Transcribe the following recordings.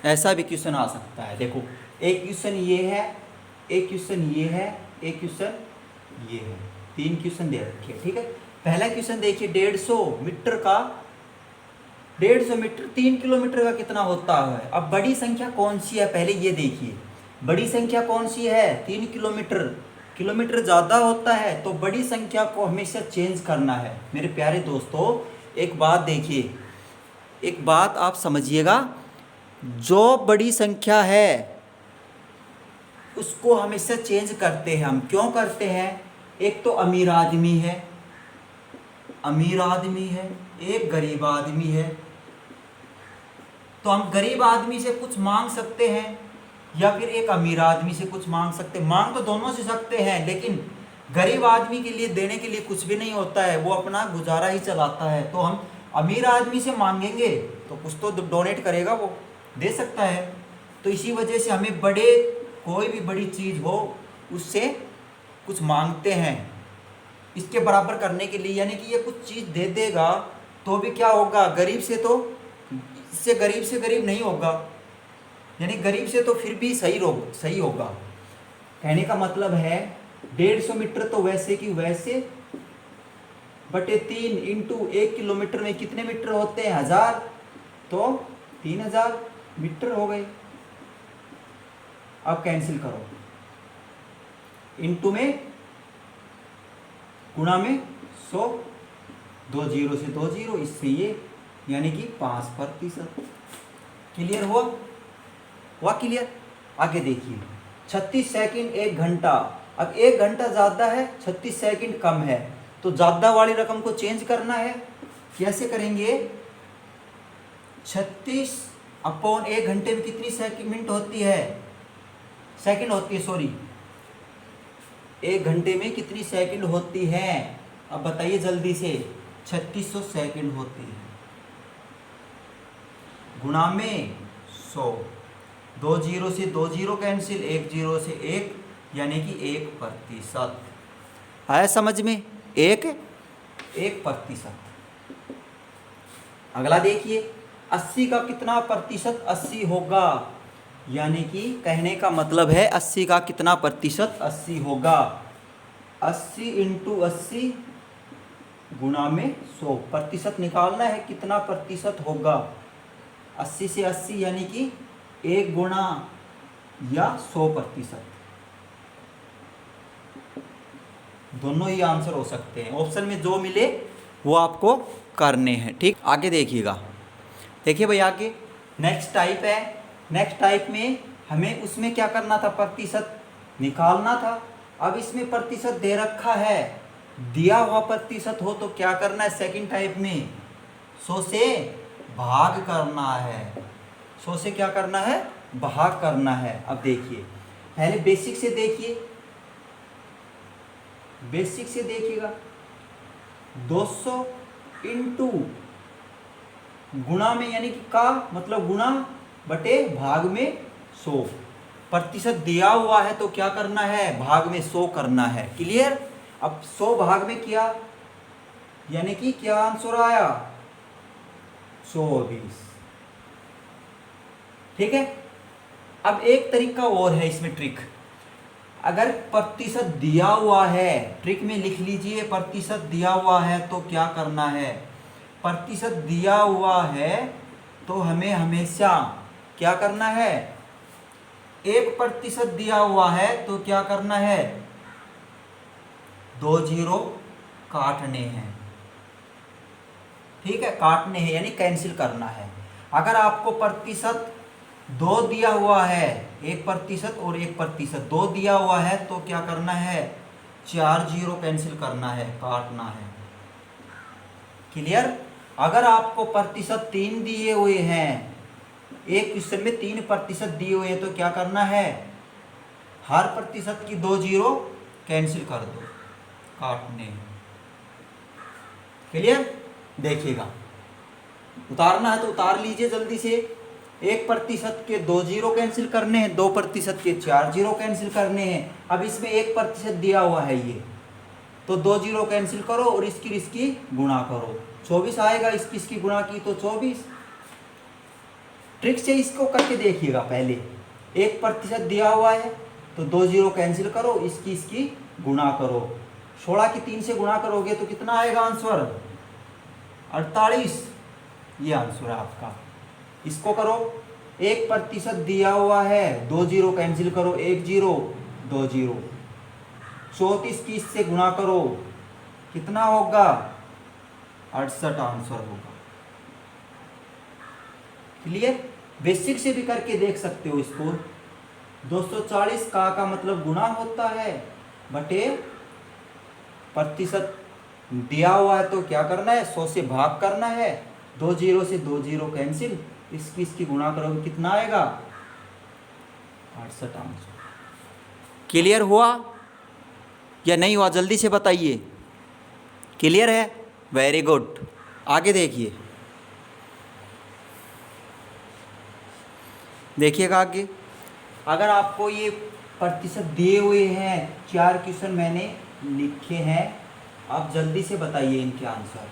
ऐसा भी क्वेश्चन आ सकता है। देखो एक क्वेश्चन ये है, एक क्वेश्चन ये है, एक क्वेश्चन ये है, 3 क्वेश्चन दे रखे हैं। ठीक है, पहला क्वेश्चन देखिए 150 मीटर का, 150 मीटर 3 किलोमीटर का कितना होता है। अब बड़ी संख्या कौन सी है पहले ये देखिए, बड़ी संख्या कौन सी है 3 किलोमीटर, किलोमीटर ज़्यादा होता है तो बड़ी संख्या को हमेशा चेंज करना है। मेरे प्यारे दोस्तों एक बात देखिए, एक बात आप समझिएगा, जो बड़ी संख्या है उसको हमेशा चेंज करते हैं हम। क्यों करते हैं, एक तो अमीर आदमी है, अमीर आदमी है, एक गरीब आदमी है, तो हम गरीब आदमी से कुछ मांग सकते हैं या फिर एक अमीर आदमी से कुछ मांग सकते हैं। मांग तो दोनों से सकते हैं, लेकिन गरीब आदमी के लिए देने के लिए कुछ भी नहीं होता है, वो अपना गुजारा ही चलाता है। तो हम अमीर आदमी से मांगेंगे तो कुछ तो डोनेट करेगा, वो दे सकता है। तो इसी वजह से हमें बड़े, कोई भी बड़ी चीज़ हो उससे कुछ मांगते हैं इसके बराबर करने के लिए, यानी कि ये कुछ चीज़ दे देगा तो भी क्या होगा, गरीब से तो, इससे गरीब से गरीब नहीं होगा, यानी गरीब से तो फिर भी सही होगा। कहने का मतलब है 150 मीटर तो वैसे कि वैसे बटे 3 इंटू 1 किलोमीटर में कितने मीटर होते हैं 1000, तो 3000 मीटर हो गए। अब कैंसिल करो, इंटू में, गुणा में 100, 2 जीरो से 2 जीरो, इससे ये, यानी कि 5%। क्लियर हुआ क्लियर। आगे देखिए 36 सेकंड 1 घंटा। अब 1 घंटा ज़्यादा है, 36 सेकंड कम है, तो ज़्यादा वाली रकम को चेंज करना है। कैसे करेंगे, 36 अपॉन 1 घंटे में कितनी मिनट होती है, सेकंड होती है, सॉरी, 1 घंटे में कितनी सेकंड होती है, अब बताइए जल्दी से, 3600 सेकंड होती है, गुणा में 100, 2 जीरो से 2 जीरो कैंसिल, 1 जीरो से 1, यानी कि 1%। आया समझ में, 1%। अगला देखिए 80 का कितना प्रतिशत 80 होगा, यानी कि कहने का मतलब है 80 का कितना प्रतिशत 80 होगा, 80 इंटू 80 गुणा में 100, प्रतिशत निकालना है कितना प्रतिशत होगा, 80 से 80 यानी कि 1 गुणा या 100%, दोनों ही आंसर हो सकते हैं। ऑप्शन में जो मिले वो आपको करने हैं। ठीक, आगे देखिएगा, देखिए भाई आगे नेक्स्ट टाइप है। नेक्स्ट टाइप में हमें उसमें क्या करना था, प्रतिशत निकालना था। अब इसमें प्रतिशत दे रखा है, दिया हुआ प्रतिशत हो तो क्या करना है, सेकंड टाइप में 100 से भाग करना है, 100 से क्या करना है, भाग करना है। अब देखिए पहले बेसिक से देखिए, बेसिक से देखिएगा, 200 इंटू गुणा में, यानी कि का मतलब गुणा बटे भाग में 100, प्रतिशत दिया हुआ है तो क्या करना है, भाग में 100 करना है। क्लियर। अब 100 भाग में किया, यानी कि क्या आंसर आया, 120। ठीक है। अब एक तरीका और है इसमें ट्रिक, अगर प्रतिशत दिया हुआ है, ट्रिक में लिख लीजिए, प्रतिशत दिया हुआ है तो क्या करना है, प्रतिशत दिया हुआ है तो हमें हमेशा क्या करना है, 1% दिया हुआ है तो क्या करना है, 2 जीरो काटने हैं। ठीक है, काटने हैं यानी कैंसिल करना है। अगर आपको प्रतिशत 2 दिया हुआ है, 1% और 1%, 2 दिया हुआ है तो क्या करना है, 4 जीरो कैंसिल करना है, काटना है। क्लियर। अगर आपको प्रतिशत 3 दिए हुए हैं, एक क्वेश्चन में 3% दिए हुए हैं तो क्या करना है, हर प्रतिशत की 2 जीरो कैंसिल कर दो, काटने। क्लियर। देखिएगा, उतारना है तो उतार लीजिए जल्दी से। 1% के 2 जीरो कैंसिल करने हैं, 2% के 4 जीरो कैंसिल करने हैं। अब इसमें 1% दिया हुआ है ये, तो 2 जीरो कैंसिल करो और इसकी गुणा करो, 24 आएगा। इसकी गुणा की तो 24, ट्रिक से इसको करके देखिएगा। पहले 1% दिया हुआ है तो 2 जीरो कैंसिल करो, इसकी गुणा करो। 16 की 3 से गुणा करोगे तो कितना आएगा आंसर? 48। ये आंसर है आपका। इसको करो, 1% दिया हुआ है, 2 जीरो कैंसिल करो, 1 जीरो 2 जीरो। 34 की इससे गुणा करो, कितना होगा? 68 आंसर होगा। क्लियर? बेसिक से भी करके देख सकते हो इसको। 240 का मतलब गुणा होता है बटे प्रतिशत दिया हुआ है तो क्या करना है? 100 से भाग करना है। 2 जीरो से 2 जीरो कैंसिल, इसकी गुणा करोगे कितना आएगा? 68 आंसर। क्लियर हुआ या नहीं हुआ? जल्दी से बताइए। क्लियर है? Very good. आगे देखिए, देखिएगा आगे। अगर आपको ये प्रतिशत दिए हुए हैं, 4 क्वेश्चन मैंने लिखे हैं, आप जल्दी से बताइए इनके आंसर।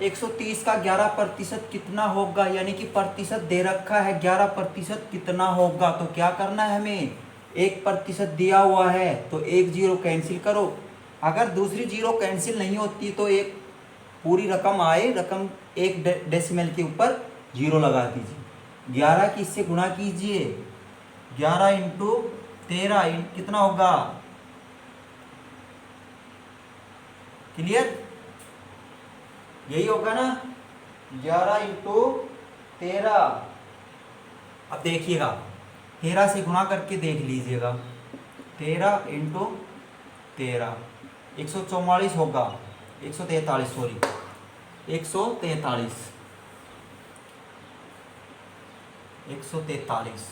130 का 11% कितना होगा? यानी कि प्रतिशत दे रखा है, 11% कितना होगा? तो क्या करना है हमें? 1% दिया हुआ है तो 1 जीरो कैंसिल करो। अगर दूसरी जीरो कैंसिल नहीं होती तो एक पूरी रकम आए, रकम एक डेसिमल के ऊपर जीरो लगा दीजिए। 11 की इससे गुणा कीजिए, 11 इंटू 13 कितना होगा? क्लियर? यही होगा ना, 11 इंटू 13। अब देखिएगा, 13 से गुणा करके देख लीजिएगा। 13 इंटू 13 144 होगा, 143 सॉरी 143।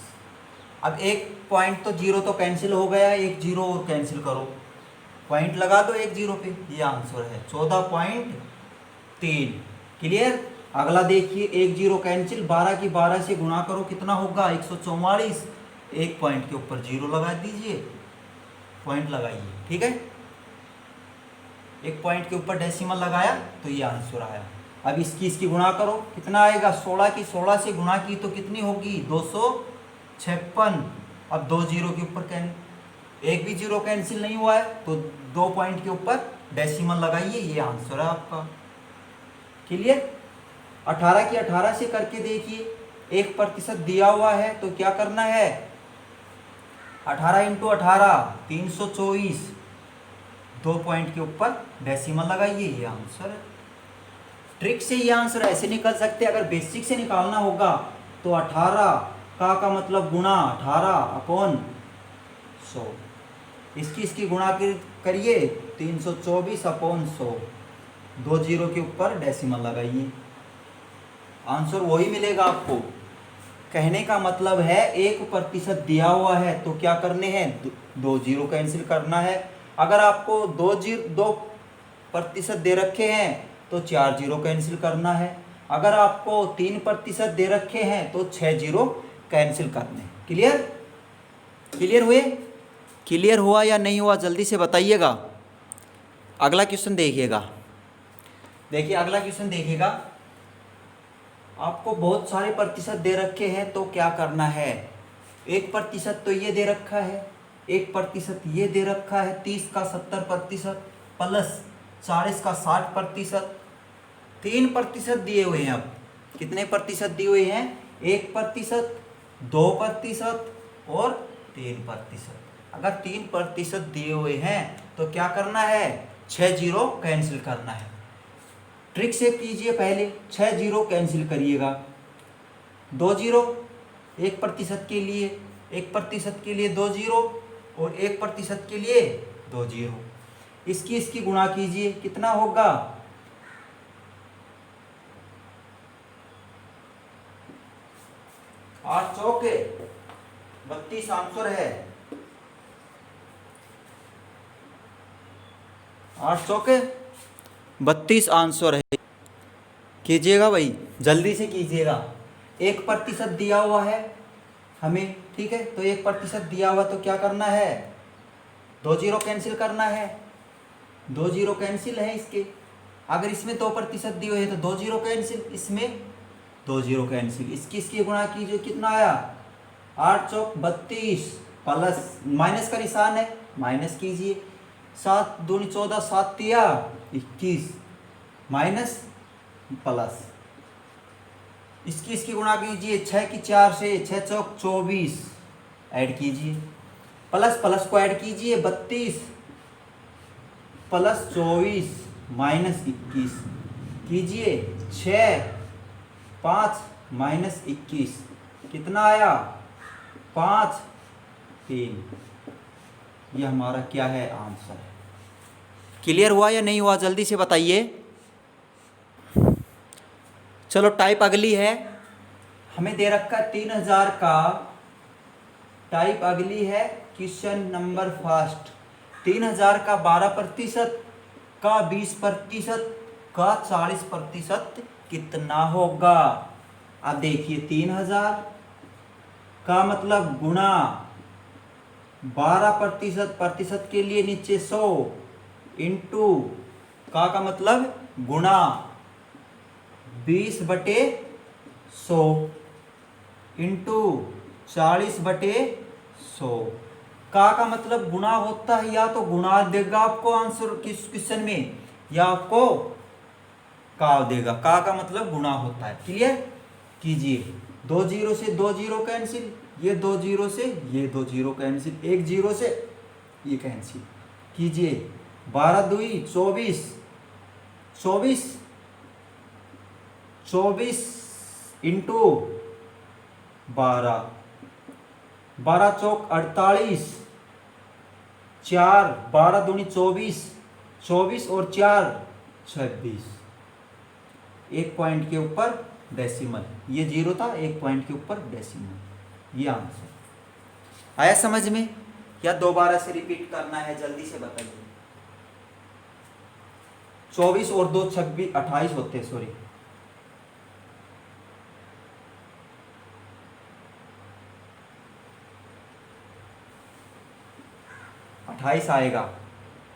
अब एक पॉइंट तो जीरो तो कैंसिल हो गया, एक जीरो और कैंसिल करो, पॉइंट लगा दो एक जीरो पे। ये आंसर है 14.3। क्लियर? अगला देखिए, एक जीरो कैंसिल, 12 की 12 से गुणा करो, कितना होगा? 144। एक पॉइंट के ऊपर जीरो लगा दीजिए, पॉइंट लगाइए। ठीक है, एक पॉइंट के ऊपर डेसिमल लगाया तो ये आंसर आया। अब इसकी गुणा करो, कितना आएगा? 16 की 16 से गुणा की तो कितनी होगी? 256। अब 2 जीरो के ऊपर एक भी जीरो कैंसिल नहीं हुआ है तो 2 पॉइंट के ऊपर डेसिमल लगाइए, ये आंसर है आपका। क्लियर? 18 की 18 से करके देखिए, 1% दिया हुआ है तो क्या करना है? 18 इंटू 18 324, 2 पॉइंट के ऊपर डेसिमल लगाइए, ये आंसर है। ट्रिक से ये आंसर ऐसे निकल सकते हैं। अगर बेसिक से निकालना होगा तो 18 का मतलब गुणा 18/100, इसकी गुणा करिए 324/100, 2 जीरो के ऊपर डेसिमल लगाइए, आंसर वही मिलेगा आपको। कहने का मतलब है 1% दिया हुआ है तो क्या करने हैं? 2 जीरो कैंसिल करना है। अगर आपको 2% दे रखे हैं तो 4 जीरो कैंसिल करना है। अगर आपको 3% दे रखे हैं तो 6 जीरो कैंसिल करने। क्लियर? क्लियर हुए? क्लियर हुआ या नहीं हुआ? जल्दी से बताइएगा। अगला क्वेश्चन देखिएगा। देखिए अगला क्वेश्चन देखिएगा, आपको बहुत सारे प्रतिशत दे रखे हैं तो क्या करना है? 1% तो ये दे रखा है, 1% ये दे रखा है, 30 का 70% प्लस 40 का 60%, 3% दिए हुए हैं। अब कितने प्रतिशत दिए हुए हैं? 1%, 2% और 3%। अगर 3% दिए हुए हैं तो क्या करना है? 6 जीरो कैंसिल करना है। ट्रिक से कीजिए, पहले 6 जीरो कैंसिल करिएगा। 2 जीरो 1% के लिए, 1% के लिए 2 जीरो और 1% के लिए 2 जीरो। इसकी गुणा कीजिए, कितना होगा? 8 चौके 32 आंसर है। 8 चौके 32 आंसर है। कीजिएगा भाई, जल्दी से कीजिएगा। 1% दिया हुआ है हमें, ठीक है, तो 1% दिया हुआ तो क्या करना है? 2 जीरो कैंसिल करना है, 2 जीरो कैंसिल है इसके। अगर इसमें 2% दिए हुए हैं तो 2 जीरो कैंसिल, इसमें 2 जीरो कैंसिल। इसकी गुणा कीजिए, कितना आया 8 चौक 32 प्लस माइनस का निशान है, माइनस कीजिए 7 दूनी 14 7 तिया 21 माइनस प्लस। इसकी गुणा कीजिए 6 की 4 से 6 चौक 24 ऐड कीजिए, प्लस प्लस को ऐड कीजिए 32 प्लस 24 माइनस 21 कीजिए 6 5 माइनस 21 कितना आया 5 3। यह हमारा क्या है आंसर है। क्लियर हुआ या नहीं हुआ जल्दी से बताइए। चलो टाइप अगली है, हमें दे रखा है 3000 का। टाइप अगली है क्वेश्चन नंबर फर्स्ट। 3000 का 12% का 20% का 40% कितना होगा। अब देखिए 3000 का मतलब गुणा 12% प्रतिशत के लिए नीचे 100 इंटू का मतलब गुणा 20/100 इंटू 40/100। का मतलब गुणा होता है, या तो गुणा देगा आपको आंसर किस क्वेश्चन में, या आपको का देगा। का मतलब गुणा होता है। क्लियर कीजिए, 2 जीरो से 2 जीरो कैंसिल, ये 2 जीरो से ये 2 जीरो कैंसिल, 1 जीरो से ये कैंसिल कीजिए। 12 दूई 24 24 24 इंटू 12 12 चौक 48 4 12 दूनी 24 24 और 4 26। एक पॉइंट के ऊपर डेसिमल, ये जीरो था, एक पॉइंट के ऊपर डेसिमल। ये आंसर आया समझ में, या दोबारा से रिपीट करना है जल्दी से बताइए। 24 और 2 26 28 होते हैं, सॉरी 28 आएगा,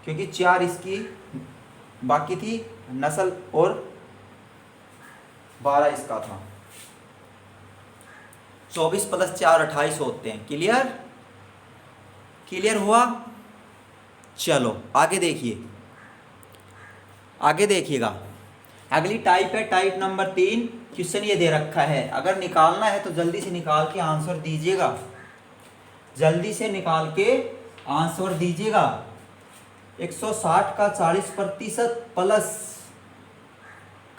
क्योंकि 4 इसकी बाकी थी नस्ल और 12 इसका था। 24 प्लस 4 28 होते हैं। क्लियर क्लियर हुआ। चलो आगे देखिए, आगे देखिएगा। अगली टाइप है टाइप नंबर 3। क्वेश्चन ये दे रखा है, अगर निकालना है तो जल्दी से निकाल के आंसर दीजिएगा, जल्दी से निकाल के आंसर दीजिएगा। 160 का 40% प्लस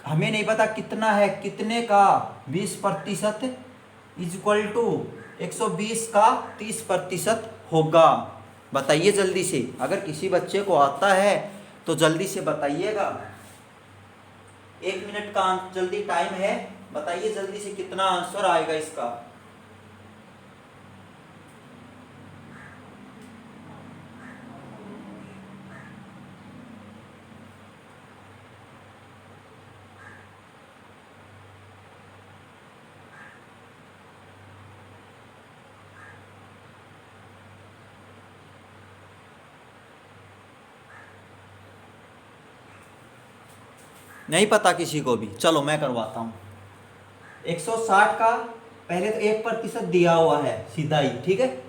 हमें नहीं पता कितना है, कितने का 20% इज इक्वल टू 120 का 30% होगा। बताइए जल्दी से, अगर किसी बच्चे को आता है तो जल्दी से बताइएगा। 1 मिनट का जल्दी टाइम है, बताइए जल्दी से कितना आंसर आएगा इसका। नहीं पता किसी को भी, चलो मैं करवाता हूँ। 160 का पहले तो 1% दिया हुआ है सीधा ही, ठीक है।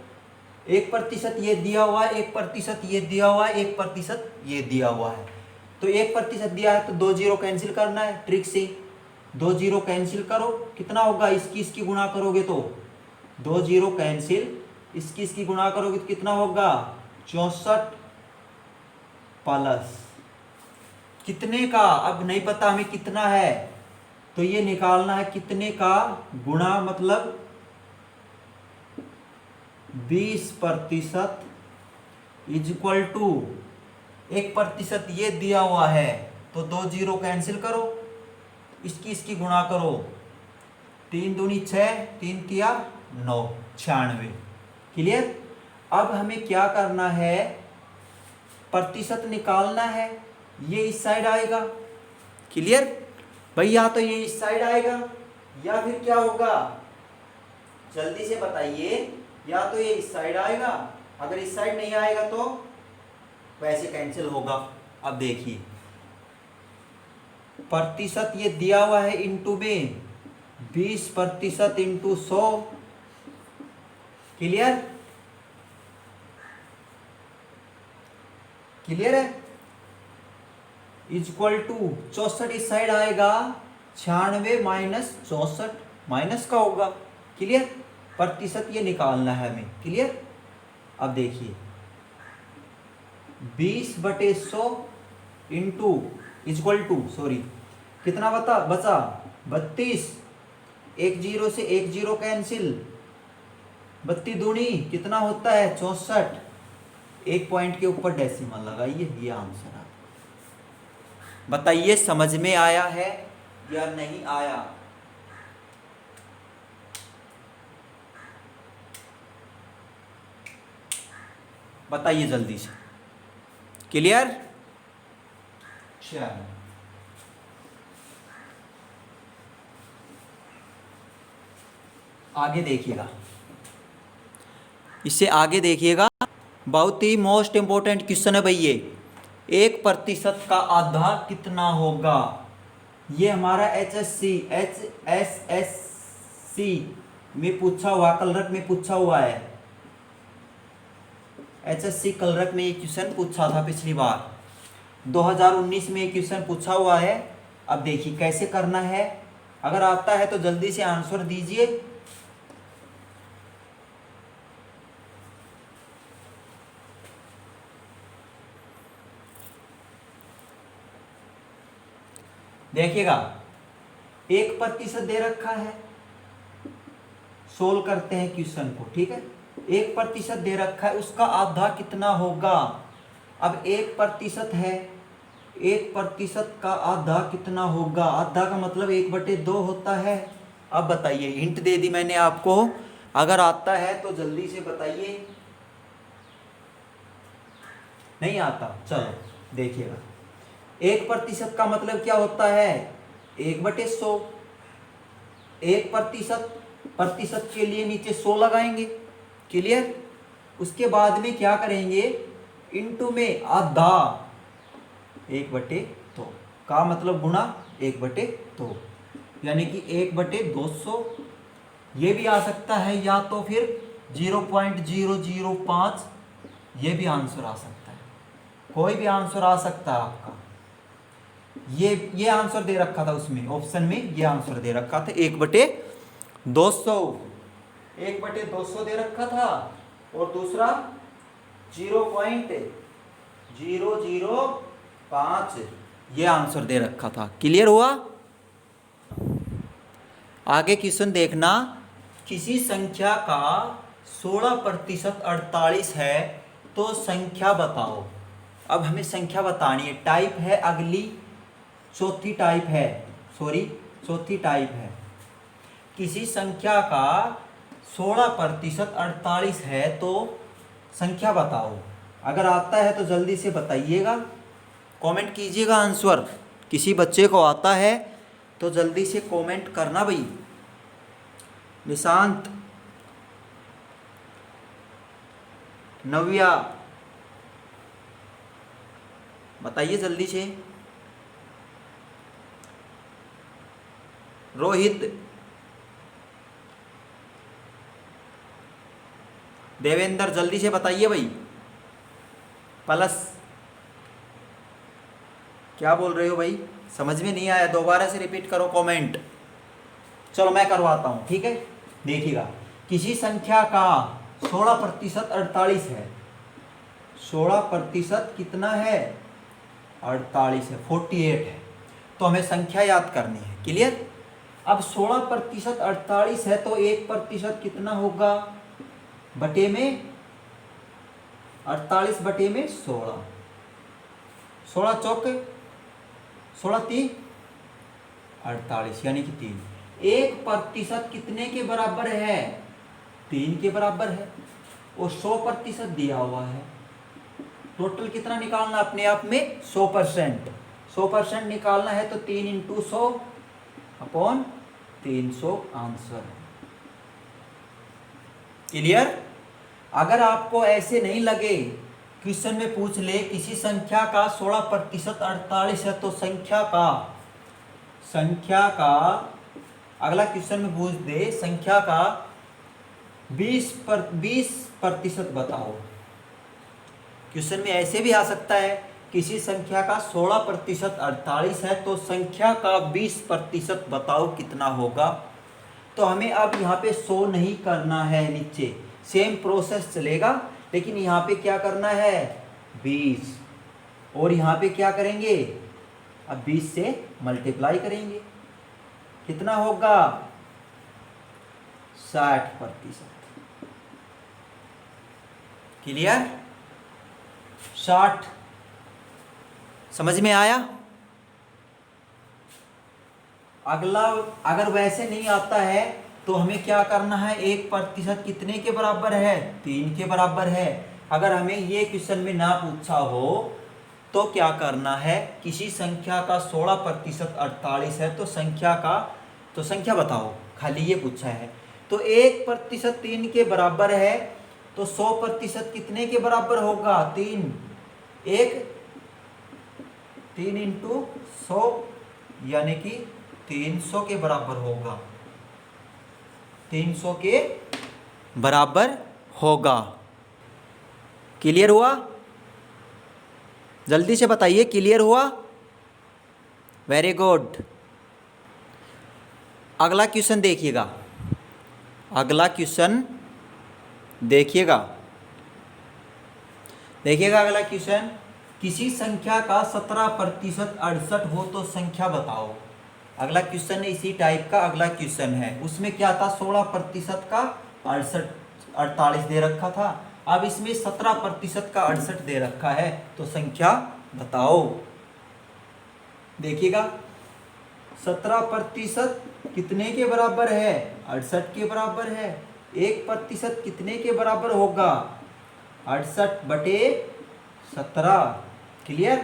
1% ये दिया हुआ है, 1% ये दिया हुआ है, 1% ये दिया हुआ है। तो 1% दिया है तो 2 जीरो कैंसिल करना है ट्रिक से। 2 जीरो कैंसिल करो, कितना होगा, इसकी गुणा करोगे तो 2 जीरो कैंसिल, इसकी गुणा करोगे तो कितना होगा 64 प्लस कितने का, अब नहीं पता हमें कितना है, तो ये निकालना है कितने का गुणा मतलब 20% इज इक्वल टू 1% ये दिया हुआ है तो 2 जीरो कैंसिल करो, इसकी गुणा करो, 3 दूनी 6 3 तिया 9 96। क्लियर। अब हमें क्या करना है, प्रतिशत निकालना है, ये इस साइड आएगा। क्लियर भाई, या तो ये इस साइड आएगा या फिर क्या होगा जल्दी से बताइए, या तो ये इस साइड आएगा, अगर इस साइड नहीं आएगा तो वैसे कैंसिल होगा। अब देखिए प्रतिशत ये दिया हुआ है इनटू में, 20% इंटू 100, क्लियर, क्लियर है, इक्वल टू 64 इस साइड आएगा, 96 माइनस 64 माइनस का होगा, क्लियर, प्रतिशत ये निकालना है हमें, क्लियर। अब देखिए 20/100 इंटू इक्वल टू, सॉरी कितना बचा 32, एक जीरो से एक जीरो कैंसिल, 32 दूनी कितना होता है 64, एक पॉइंट के ऊपर डेसिमल लगाइए, ये आंसर है। बताइए समझ में आया है या नहीं आया? बताइए जल्दी से, क्लियर। चलो आगे देखिएगा, इससे आगे देखिएगा, बहुत ही मोस्ट इंपॉर्टेंट क्वेश्चन है भाई ये। 1% का आधा कितना होगा? ये हमारा HSC में पूछा हुआ, कलरक में पूछा हुआ है। HSC कलरक में ये क्वेश्चन पूछा था पिछली बार, 2019 में ये क्वेश्चन पूछा हुआ है। अब देखिए कैसे करना है, अगर आता है तो जल्दी से आंसर दीजिए। देखिएगा 1% दे रखा है, सोल्व करते हैं क्वेश्चन को, ठीक है। 1% दे रखा है, उसका आधा कितना होगा? अब 1% है, 1% का आधा कितना होगा? आधा का मतलब 1/2 होता है। अब बताइए, हिंट दे दी मैंने आपको, अगर आता है तो जल्दी से बताइए। नहीं आता, चलो देखिएगा, 1% का मतलब क्या होता है 1/100, 1% के लिए नीचे 100 लगाएंगे, क्लियर। उसके बाद में क्या करेंगे, इनटू में आधा, 1/2 का मतलब गुणा 1/2, यानी कि 1/200। ये भी आ सकता है, या तो फिर 0.005, ये भी आंसर आ सकता है, कोई भी आंसर आ सकता है आपका। ये आंसर दे रखा था उसमें, ऑप्शन में ये आंसर दे रखा था 1/200, 1/200 दे रखा था, और दूसरा 0.005 ये आंसर दे रखा था, क्लियर हुआ। आगे क्वेश्चन देखना, किसी संख्या का 16% 48 है तो संख्या बताओ। अब हमें संख्या बतानी है, टाइप है अगली, चौथी टाइप है। किसी संख्या का 16% 48 है तो संख्या बताओ। अगर आता है तो जल्दी से बताइएगा, कमेंट कीजिएगा आंसर। किसी बच्चे को आता है तो जल्दी से कमेंट करना भाई। निशांत, नव्या, बताइए जल्दी से। रोहित, देवेंद्र, जल्दी से बताइए भाई। प्लस क्या बोल रहे हो भाई, समझ में नहीं आया, दोबारा से रिपीट करो कमेंट। चलो मैं करवाता हूँ, ठीक है। देखिएगा, किसी संख्या का 16% 48 है, 16% कितना है 48 है, 48 है, तो हमें संख्या याद करनी है, क्लियर। अब 16% 48 है तो 1% कितना होगा बटे में 48 बटे में 16, 16 चौके 16 3 48, यानी कि 3। 1% कितने के बराबर है 3 के बराबर है, और 100% दिया हुआ है। टोटल कितना निकालना अपने आप में 100%, 100% निकालना है तो 3 × 100 अपॉन 300 आंसर, क्लियर। अगर आपको ऐसे नहीं लगे, क्वेश्चन में पूछ ले किसी संख्या का 16% 48 है तो संख्या का अगला क्वेश्चन में पूछ दे संख्या का 20% बताओ। क्वेश्चन में ऐसे भी आ सकता है, किसी संख्या का 16% 48 है तो संख्या का 20% बताओ कितना होगा। तो हमें अब यहाँ पे 100 नहीं करना है, नीचे सेम प्रोसेस चलेगा, लेकिन यहाँ पे क्या करना है 20, और यहाँ पे क्या करेंगे अब 20 से मल्टीप्लाई करेंगे, कितना होगा 60%। क्लियर? 60 समझ में आया? अगला अगर वैसे नहीं आता है तो हमें क्या करना है, 1% कितने के बराबर है 3 के बराबर है। अगर हमें ये क्वेश्चन में ना पूछा हो तो क्या करना है, किसी संख्या का 16% 48 है तो संख्या बताओ, खाली ये पूछा है। तो 1% 3 के बराबर है तो 100% कितने के बराबर होगा 3 इंटू 100 यानी कि 300 के बराबर होगा, 300 के बराबर होगा। क्लियर हुआ? जल्दी से बताइए, क्लियर हुआ? Very good. अगला क्वेश्चन देखिएगा, अगला क्वेश्चन देखिएगा अगला क्वेश्चन, किसी संख्या का 17% 68 हो तो संख्या बताओ। अगला क्वेश्चन इसी टाइप का अगला क्वेश्चन है, उसमें क्या था 16% का 48 दे रखा था, अब इसमें 17% का 68 दे रखा है तो संख्या बताओ। देखिएगा 17% कितने के बराबर है 68 के बराबर है, 1% कितने के बराबर होगा 68/17। क्लियर?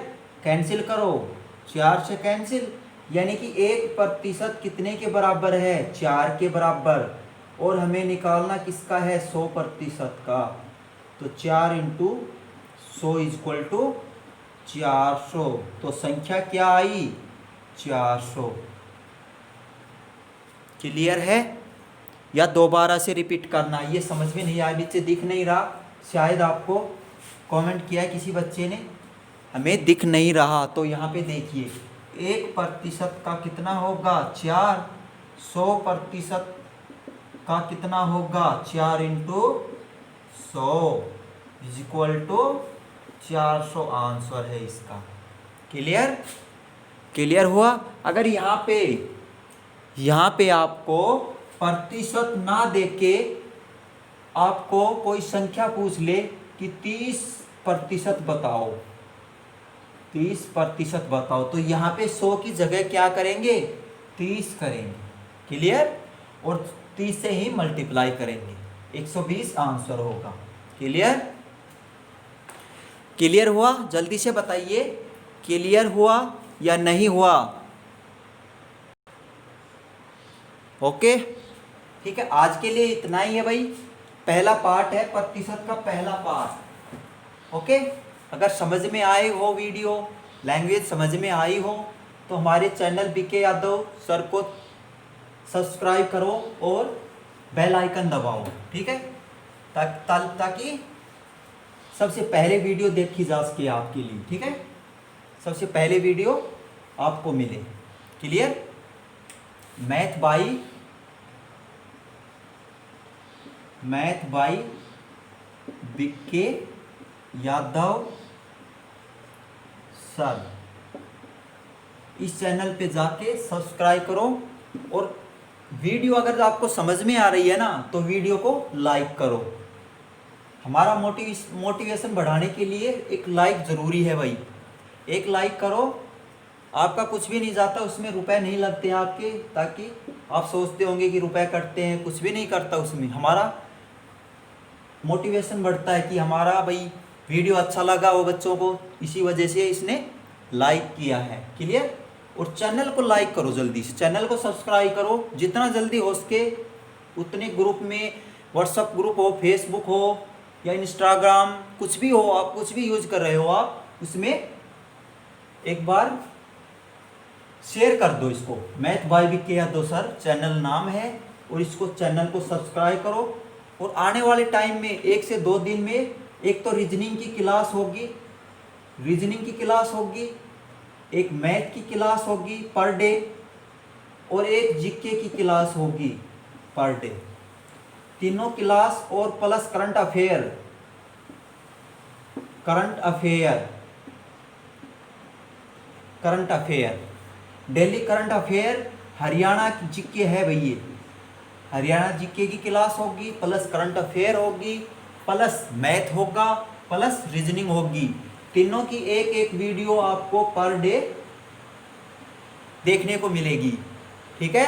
कैंसिल करो, 4 से कैंसिल, यानी कि 1% कितने के बराबर है 4 के बराबर, और हमें निकालना किसका है 100% का, तो 4 इंटू 100 इक्वल टू 400। तो संख्या क्या आई 400। क्लियर है? या दोबारा से रिपीट करना, ये समझ में नहीं आया, नीचे दिख नहीं रहा, शायद आपको कमेंट किया है किसी बच्चे ने, हमें दिख नहीं रहा, तो यहाँ पे देखिए 1% का कितना होगा 4, 100% का कितना होगा 4 इंटू 100 इक्वल टू 400 आंसर है इसका। क्लियर? क्लियर हुआ? अगर यहाँ पे आपको प्रतिशत ना देके आपको कोई संख्या पूछ ले कि 30% बताओ, 30% बताओ, तो यहाँ पे 100 की जगह क्या करेंगे 30 करेंगे। क्लियर? और 30 से ही मल्टीप्लाई करेंगे, 120 आंसर होगा। क्लियर? क्लियर हुआ? जल्दी से बताइए, क्लियर हुआ या नहीं हुआ? ओके, ठीक है, आज के लिए इतना ही है भाई, पहला पार्ट है प्रतिशत का पहला पार्ट। ओके, अगर समझ में आए हो वीडियो, लैंग्वेज समझ में आई हो तो हमारे चैनल बीके यादव सर को सब्सक्राइब करो और बेल आइकन दबाओ, ठीक है, ताकि सबसे पहले वीडियो देखी जा सके आपके लिए, ठीक है, सबसे पहले वीडियो आपको मिले। Clear? Math by BK Yadav sir, इस चैनल पे जाके सब्सक्राइब करो, और वीडियो अगर आपको समझ में आ रही है ना तो वीडियो को लाइक करो। हमारा मोटिवेशन बढ़ाने के लिए एक लाइक ज़रूरी है भाई, एक लाइक करो, आपका कुछ भी नहीं जाता, उसमें रुपए नहीं लगते हैं आपके, ताकि आप सोचते होंगे कि रुपए कटते हैं, कुछ भी नहीं करता, उसमें हमारा मोटिवेशन बढ़ता है कि हमारा भाई वीडियो अच्छा लगा वो बच्चों को, इसी वजह से इसने लाइक किया है। क्लियर? और चैनल को लाइक करो, जल्दी से चैनल को सब्सक्राइब करो, जितना जल्दी हो सके उतने ग्रुप में, व्हाट्सएप ग्रुप हो, फेसबुक हो या इंस्टाग्राम, कुछ भी हो, आप कुछ भी यूज कर रहे हो, आप उसमें एक बार शेयर कर दो इसको। Math bye Vicky Yadav sir channel नाम है, और इसको चैनल को सब्सक्राइब करो। और आने वाले टाइम में 1 से 2 दिन में एक तो रीजनिंग की क्लास होगी, एक मैथ की क्लास होगी पर डे, और एक जीके की क्लास होगी पर डे। तीनों क्लास और plus current affair daily current affair Haryana की जीके है भैया, हरियाणा जीके की क्लास होगी, प्लस करंट अफेयर होगी, प्लस मैथ होगा, प्लस रीजनिंग होगी। तीनों की एक एक वीडियो आपको पर डे देखने को मिलेगी। ठीक है,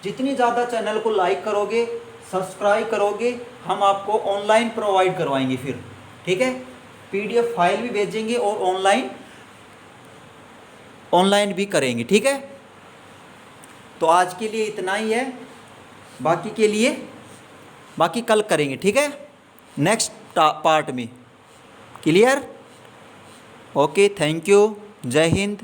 जितनी ज़्यादा चैनल को लाइक करोगे, सब्सक्राइब करोगे, हम आपको ऑनलाइन प्रोवाइड करवाएंगे फिर। ठीक है, पीडीएफ फाइल भी भेजेंगे और ऑनलाइन भी करेंगे। ठीक है, तो आज के लिए इतना ही है, बाकी कल करेंगे। ठीक है, नेक्स्ट पार्ट में। क्लियर? ओके, थैंक यू, जय हिंद।